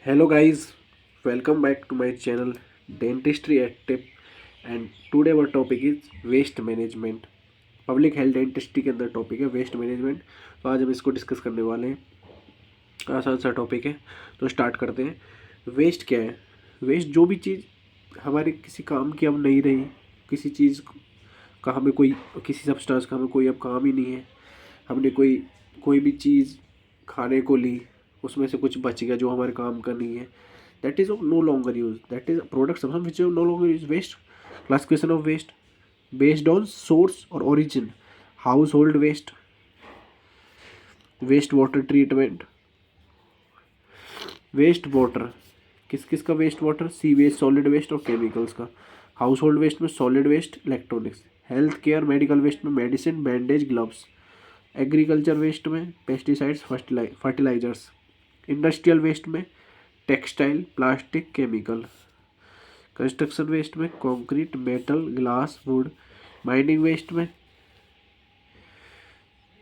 Hello guys, welcome back to my channel Dentistry at Tip and today our topic is waste management. Public health dentistry के अंदर topic है waste management. तो आज हम इसको discuss करने वाले हैं। आसान सा टॉपिक है तो स्टार्ट करते हैं। वेस्ट क्या है? वेस्ट जो भी चीज़ हमारे किसी काम की अब नहीं रही, किसी चीज़ का हमें कोई, किसी सब्सटेंस का हमें कोई अब काम ही नहीं है, हमने कोई भी चीज़ खाने को ली, उसमें से कुछ बच गया जो हमारे काम का नहीं है, that is of no longer use, that is product some which no longer use waste. Classification of waste based on source और origin. Household waste, waste water treatment, waste water किस किस का waste water, sea waste, solid waste और chemicals का। Household waste में solid waste, electronics. Health care medical waste में medicine, bandage, gloves. Agriculture waste में pesticides, fertilisers. Industrial waste में textile, plastic, chemical. Construction waste में concrete, metal, glass, wood. Mining waste में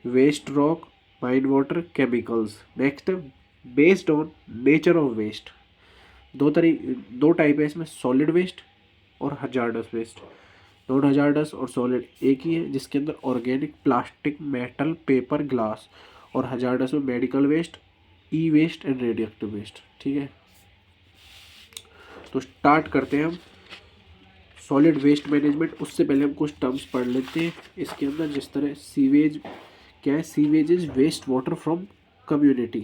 waste rock, mine water, chemicals. Next है based on nature of waste. दो type है इसमें, solid waste और hazardous waste. Non hazardous और solid एक ही है, जिसके अंदर organic, plastic, metal, paper, glass. और हजार्डस में medical waste, E waste and radioactive waste. ठीक है, तो स्टार्ट करते हैं हम सॉलिड वेस्ट मैनेजमेंट। उससे पहले हम कुछ टर्म्स पढ़ लेते हैं इसके अंदर। जिस तरह सीवेज क्या है, sewage is waste water from community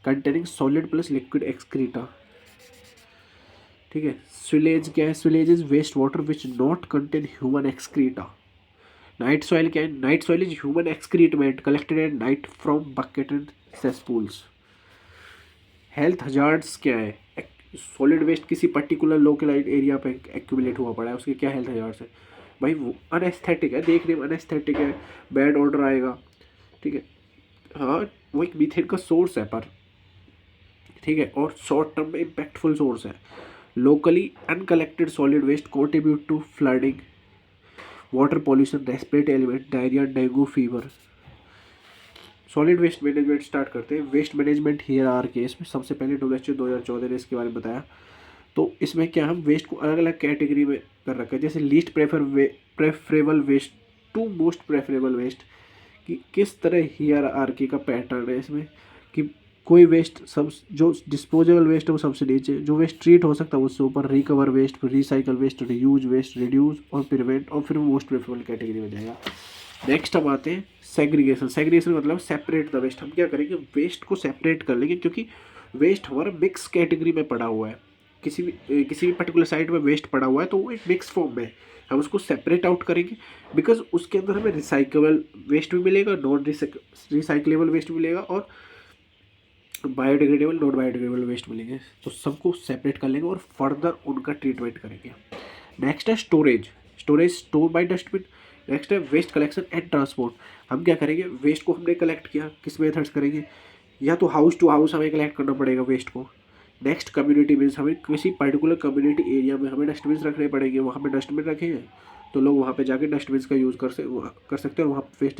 containing solid plus liquid excreta. ठीक है, स्विलेज क्या है, sullage is waste water which not contain human excreta. Night soil क्या है, night soil is human excrement collected at night from bucket and cesspools. Health hazards क्या है, solid waste किसी particular localise area पे accumulate हुआ पड़ा है, उसके क्या हेल्थ हजार्ड्स है? भाई वो अनएस्थेटिक है, देखने में अनएस्थेटिक है, बैड ऑर्डर आएगा। ठीक है, हाँ वो एक मीथेन का सोर्स है पर, ठीक है, और शॉर्ट टर्म में इम्पैक्टफुल सोर्स है। Locally uncollected solid waste contribute to flooding, water pollution, respiratory element, diarrhoea, dengue fever. Solid waste management start करते हैं। वेस्ट मैनेजमेंट हियरार्की, इसमें सबसे पहले डब्ल्यूएचओ 2014 ने इसके बारे में बताया। तो इसमें क्या, हम वेस्ट को अलग अलग कैटेगरी में कर रखा है, जैसे least preferable waste to most preferable waste, कि किस तरह हियरार्की का पैटर्न है इसमें, कि कोई वेस्ट सब जो डिस्पोजेबल वेस्ट है वो सबसे नीचे, जो वेस्ट ट्रीट हो सकता है उससे ऊपर, रिकवर वेस्ट, फिर recycle waste, reuse waste, reduce और प्रिवेंट, और फिर मोस्ट प्रेफरेबल कैटेगरी में जाएगा। नेक्स्ट हम आते हैं सेग्रीगेशन। सेग्रीगेशन मतलब सेपरेट द वेस्ट। हम क्या करेंगे, वेस्ट को सेपरेट कर लेंगे, क्योंकि वेस्ट हमारा मिक्स कैटेगरी में पड़ा हुआ है। किसी भी पर्टिकुलर साइड में वेस्ट पड़ा हुआ है तो वो एक मिक्स फॉर्म में है, हम उसको सेपरेट आउट करेंगे, बिकॉज उसके अंदर हमें रिसाइकेबल वेस्ट भी मिलेगा, नॉन रिसाइकलेबल वेस्ट भी मिलेगा, और बायोडिग्रेडेबल, नॉन बायोडिग्रेडेबल वेस्ट मिलेंगे। तो सबको सेपरेट कर लेंगे और फर्दर उनका ट्रीटमेंट करेंगे। नेक्स्ट है storage, storage store bye dustbin. Next है वेस्ट कलेक्शन एंड ट्रांसपोर्ट। हम क्या करेंगे, वेस्ट को हमने कलेक्ट किया, किस मेथड्स करेंगे, या तो हाउस टू हाउस हमें कलेक्ट करना पड़ेगा वेस्ट को। नेक्स्ट कम्युनिटी मीन्स हमें किसी पर्टिकुलर कम्युनिटी एरिया में हमें डस्टबिन रखने पड़ेंगे, वहाँ पे डस्टबिन रखेंगे तो लोग वहाँ पे जाके डस्टबिन का यूज़ कर सकते हैं और वहाँ वेस्ट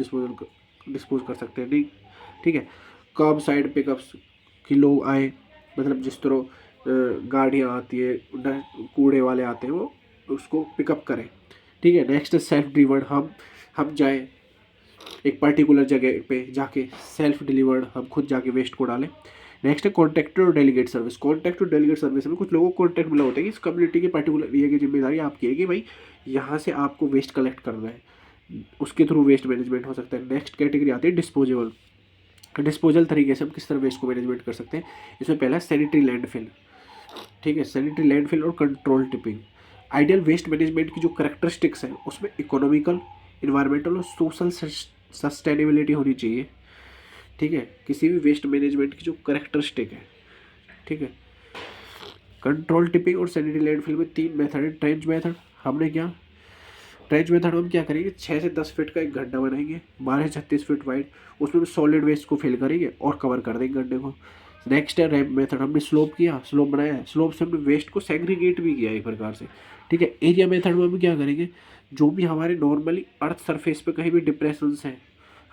डिस्पोज कर सकते हैं। नहीं, ठीक है। कर्ब साइड पिकअप्स, कि लोग आए, मतलब जिस तरह गाड़ियाँ आती है, कूड़े वाले आते हैं, वो उसको पिकअप करें। ठीक है। नेक्स्ट सेल्फ डिलीवर्ड, हम जाएँ एक पर्टिकुलर जगह पे जाके सेल्फ डिलीवर्ड हम खुद जाके वेस्ट को डालें। नेक्स्ट है कॉन्टैक्ट और डेलीगेट सर्विस। कॉन्टैक्ट और डेलीगेट सर्विस में कुछ लोगों को कॉन्टैक्ट मिला होता है कि इस कम्युनिटी के पर्टिकुलर एरिया की जिम्मेदारी आपकी है कि भाई यहाँ से आपको वेस्ट कलेक्ट करना है, उसके थ्रू वेस्ट मैनेजमेंट हो सकता है। नेक्स्ट कैटेगरी आती है डिस्पोजेबल। डिस्पोजल तरीके से हम किस तरह वेस्ट को मैनेजमेंट कर सकते हैं, इसमें पहला सैनिटरी लैंडफिल। ठीक है, सैनिटरी लैंडफिल और control tipping. Ideal waste management की जो करेक्टरिस्टिक्स हैं उसमें इकोनॉमिकल, इन्वायरमेंटल और सोशल सस्टेनेबिलिटी होनी चाहिए। ठीक है, किसी भी वेस्ट मैनेजमेंट की जो करेक्टरिस्टिक है। ठीक है, कंट्रोल टिपिंग और सैनिटरी लैंडफिल में 3 मेथड है। ट्रेंच मेथड, हमने क्या ट्रेंच मेथड में हम क्या करेंगे, 6 से 10 फीट का एक गड्ढा बनाएंगे, 12 से 36 फीट वाइड, उसमें सॉलिड वेस्ट को फिल करेंगे और कवर कर देंगे गड्ढे को। नेक्स्ट है रैंप मेथड, हमने स्लोप किया, स्लोप बनाया, स्लोप से हमने वेस्ट को सेग्रीगेट भी किया एक प्रकार से। ठीक है। एरिया मेथड में हम क्या करेंगे, जो भी हमारे नॉर्मली अर्थ सरफेस पे कहीं भी डिप्रेशंस हैं,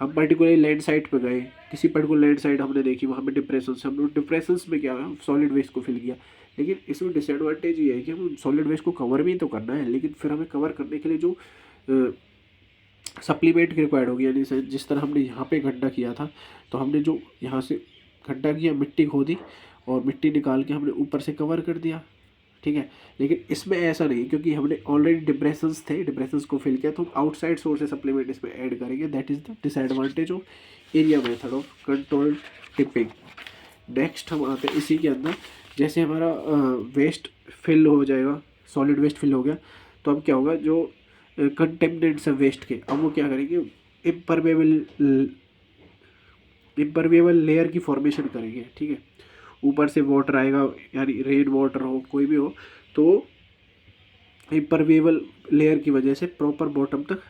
हम पर्टिकुलर लैंड साइट पे गए, किसी पर्टिकुलर लैंड साइट हमने देखी, वहाँ पे डिप्रेशन से हमने डिप्रेशन में क्या है, सॉलिड वेस्ट को फिल किया। लेकिन इसमें डिसएडवांटेज ये है कि हम सॉलिड वेस्ट को कवर भी तो करना है, लेकिन फिर हमें कवर करने के लिए जो सप्लीमेंट रिक्वायर्ड होगी, यानी जिस तरह हमने यहाँ पे गड्ढा किया था, तो हमने जो यहाँ से गड्ढा किया, मिट्टी खोदी और मिट्टी निकाल के हमने ऊपर से कवर कर दिया, ठीक है। लेकिन इसमें ऐसा नहीं, क्योंकि हमने ऑलरेडी डिप्रेशंस थे, डिप्रेशंस को फिल किया, तो हम आउटसाइड सोर्स से सप्लीमेंट इसमें ऐड करेंगे। That is the disadvantage of area method of control tipping. Next हम आते हैं इसी के अंदर, जैसे हमारा वेस्ट फिल हो जाएगा, सॉलिड वेस्ट फिल हो गया, तो अब क्या होगा, जो कंटेमिनेंट्स है वेस्ट के, अब वो क्या करेंगे, इम्परमेबल लेयर की फॉर्मेशन करेंगे, ठीक है। ऊपर से वाटर आएगा, यानी रेन वाटर हो, कोई भी हो, तो इम्परमेबल लेयर की वजह से प्रॉपर बॉटम तक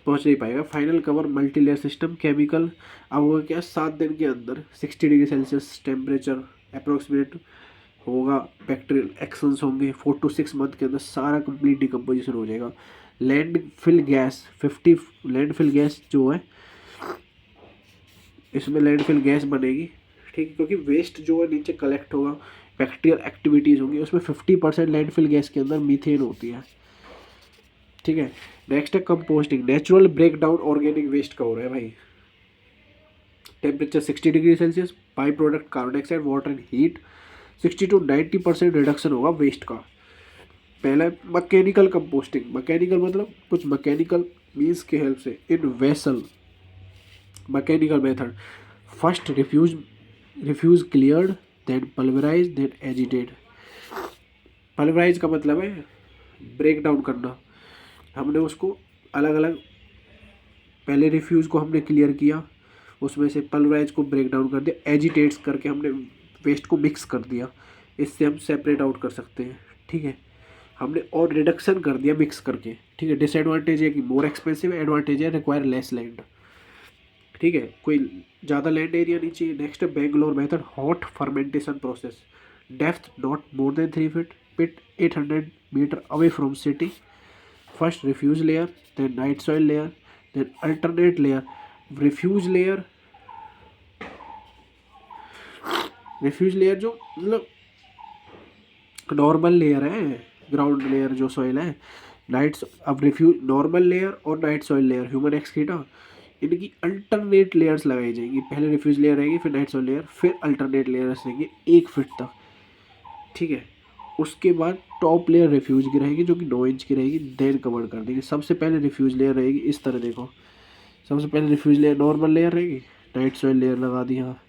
पहुंच नहीं पाएगा। Final cover multi layer system chemical. अब होगा क्या, 7 दिन के अंदर 60 डिग्री सेल्सियस टेम्परेचर अप्रोक्सीमेट होगा, बैक्टीरियल एक्शंस होंगे, 4 to 6 मंथ के अंदर सारा कंप्लीट डिकम्पोजिशन हो जाएगा। लैंडफिल गैस 50 लैंडफिल गैस जो है, इसमें लैंडफिल गैस बनेगी, ठीक है, क्योंकि वेस्ट जो है नीचे कलेक्ट होगा, बैक्टीरियल एक्टिविटीज़ होंगी, उसमें 50% लैंडफिल गैस के अंदर मीथेन होती है, ठीक है। नेक्स्ट है composting, natural break down organic waste का हो रहा है भाई। Temperature 60 degree Celsius, by product carbon dioxide, water and heat, 60 to 90% reduction होगा वेस्ट का। पहला मैकेनिकल कंपोस्टिंग, मैकेनिकल मतलब कुछ मैकेनिकल मीन्स के हेल्प से, in vessel mechanical method, first refuse cleared, then pulverise, then agitated. Pulverise का मतलब है ब्रेक डाउन करना, हमने उसको अलग अलग, पहले रिफ्यूज़ को हमने क्लियर किया, उसमें से पल्वराइज को ब्रेक डाउन कर दिया, एजिटेट्स करके हमने वेस्ट को मिक्स कर दिया, इससे हम सेपरेट आउट कर सकते हैं, ठीक है। हमने और रिडक्शन कर दिया मिक्स करके, ठीक है। डिसएडवांटेज है कि मोर एक्सपेंसिव, एडवांटेज है रिक्वायर लेस लैंड, ठीक है, कोई ज़्यादा लैंड एरिया नहीं चाहिए। नेक्स्ट है Bangalore method, hot fermentation process, depth not more than 3 feet, pit 800 metre away from city, first refuse layer, then night soil layer, then alternate layer. Refuse layer जो मतलब normal layer है, ground layer जो soil है, अब refuse normal layer और night soil layer, human excreta, इनकी alternate layers लगाई जाएंगी। पहले रिफ्यूज लेयर रहेगी, फिर नाइट सॉइल लेयर, फिर अल्टरनेट लेयर्स रहेंगे 1 feet तक, ठीक है। उसके बाद टॉप लेयर रिफ्यूज की रहेगी जो कि 9 इंच की रहेगी, देन कवर कर देंगे। सबसे पहले रिफ्यूज लेयर रहेगी इस तरह, देखो, सबसे पहले रिफ्यूज लेयर नॉर्मल लेयर रहेगी, नाइट सॉइल लेयर लगा दी यहाँ,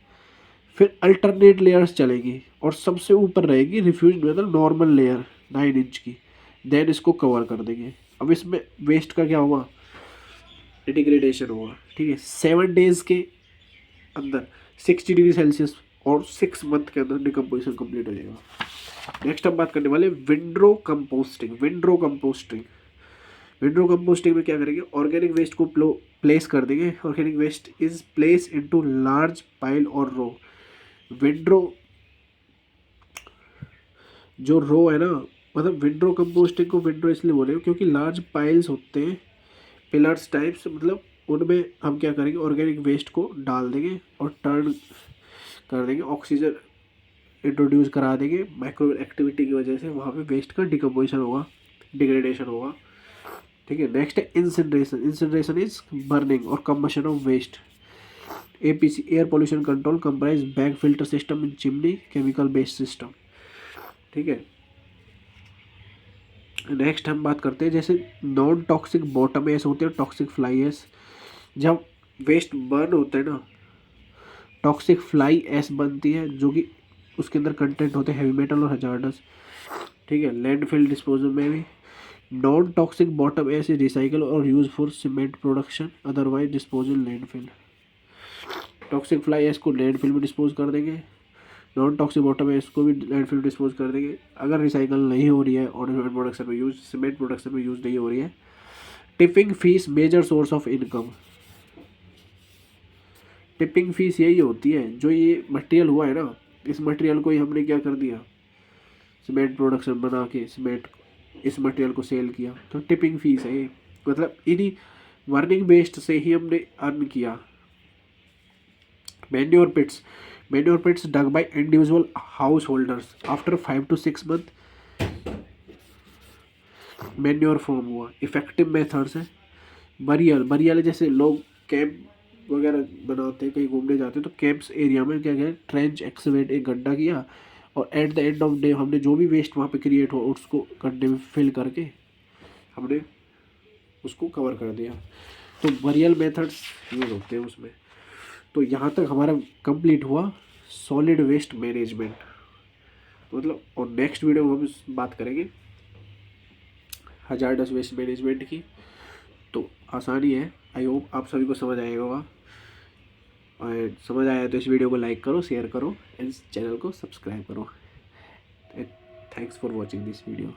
फिर अल्टरनेट लेयर्स चलेगी और सबसे ऊपर रहेगी रिफ्यूज मतलब नॉर्मल लेयर 9 इंच की, देन इसको कवर कर देंगे। अब इसमें वेस्ट का क्या होगा, डिग्रेडेशन होगा, ठीक है। 7 days के अंदर 60 डिग्री सेल्सियस और 6 month के अंदर डिकम्पोजिशन कंप्लीट हो जाएगा। नेक्स्ट हम बात करने वाले विंड्रो कंपोस्टिंग। विंड्रो कंपोस्टिंग में क्या करेंगे, ऑर्गेनिक वेस्ट को प्लेस कर देंगे। Organic waste is place into large pile और रो। विंड्रो जो रो है ना, मतलब विंड्रो कंपोस्टिंग को विंड्रो इसलिए बोल रहे हो क्योंकि लार्ज पाइल्स होते हैं, पिलर्स टाइप्स, मतलब उनमें हम क्या करेंगे, ऑर्गेनिक वेस्ट को डाल देंगे और टर्न कर देंगे, ऑक्सीजन इंट्रोड्यूस करा देंगे, माइक्रोवेव एक्टिविटी की वजह से वहाँ पे वेस्ट का डिकम्पोजिशन होगा, डिग्रेडेशन होगा, ठीक है। नेक्स्ट है इंसिनरेशन। इंसिनरेशन इज बर्निंग और combustion of waste. APC air pollution control comprise bag filter system in chimney, chemical based system, ठीक है। नेक्स्ट हम बात करते हैं जैसे नॉन टॉक्सिक बॉटम एस होते हैं, टॉक्सिक फ्लाई एस। जब वेस्ट बर्न होता है ना, टॉक्सिक फ्लाई एस बनती है जो कि उसके अंदर कंटेंट होते हैं हैवी मेटल और हजार्डस, ठीक है। लैंडफिल डिस्पोजल में भी non toxic bottom ash is recycle और use for cement production, otherwise disposal landfill. Toxic fly ash को लैंडफिल में डिस्पोज कर देंगे, नॉन टॉक्सिक बॉटम एस को भी लैंडफिल में डिस्पोज कर देंगे। अगर रिसाइकल नहीं हो रही है और प्रोडक्शन में यूज, सीमेंट प्रोडक्शन में यूज नहीं हो रही है। Tipping fees major source of income. Tipping fees यही होती है, जो ये मटेरियल हुआ है ना, इस मटेरियल को ही हमने क्या कर दिया, सीमेंट प्रोडक्शन बना के सीमेंट, इस मटेरियल को सेल किया, तो टिपिंग फीस है ये। मतलब इन्हीं वर्निंग वेस्ट से ही हमने अर्न किया। Manure pits dug by individual householders after 5 to 6 month manure form हुआ। इफेक्टिव मेथड्स है बरियल जैसे लोग कैंप वगैरह बनाते हैं, कहीं घूमने जाते हैं तो कैंप्स एरिया में क्या किया, ट्रेंच एक्सवेट एक गड्ढा किया और at the end of day हमने जो भी वेस्ट वहाँ पे क्रिएट हो उसको गड्ढे में फिल करके हमने उसको कवर कर दिया। तो बरियल मेथड्स यूज होते हैं उसमें। तो यहाँ तक हमारा कंप्लीट हुआ सॉलिड वेस्ट मैनेजमेंट। मतलब और नेक्स्ट वीडियो में हम बात करेंगे हजार्डस वेस्ट मैनेजमेंट की। तो आसानी है, आई होप आप सभी को समझ आएगा होगा। और समझ आया तो इस वीडियो को लाइक करो, शेयर करो, इस चैनल को सब्सक्राइब करो। Thanks for watching this video.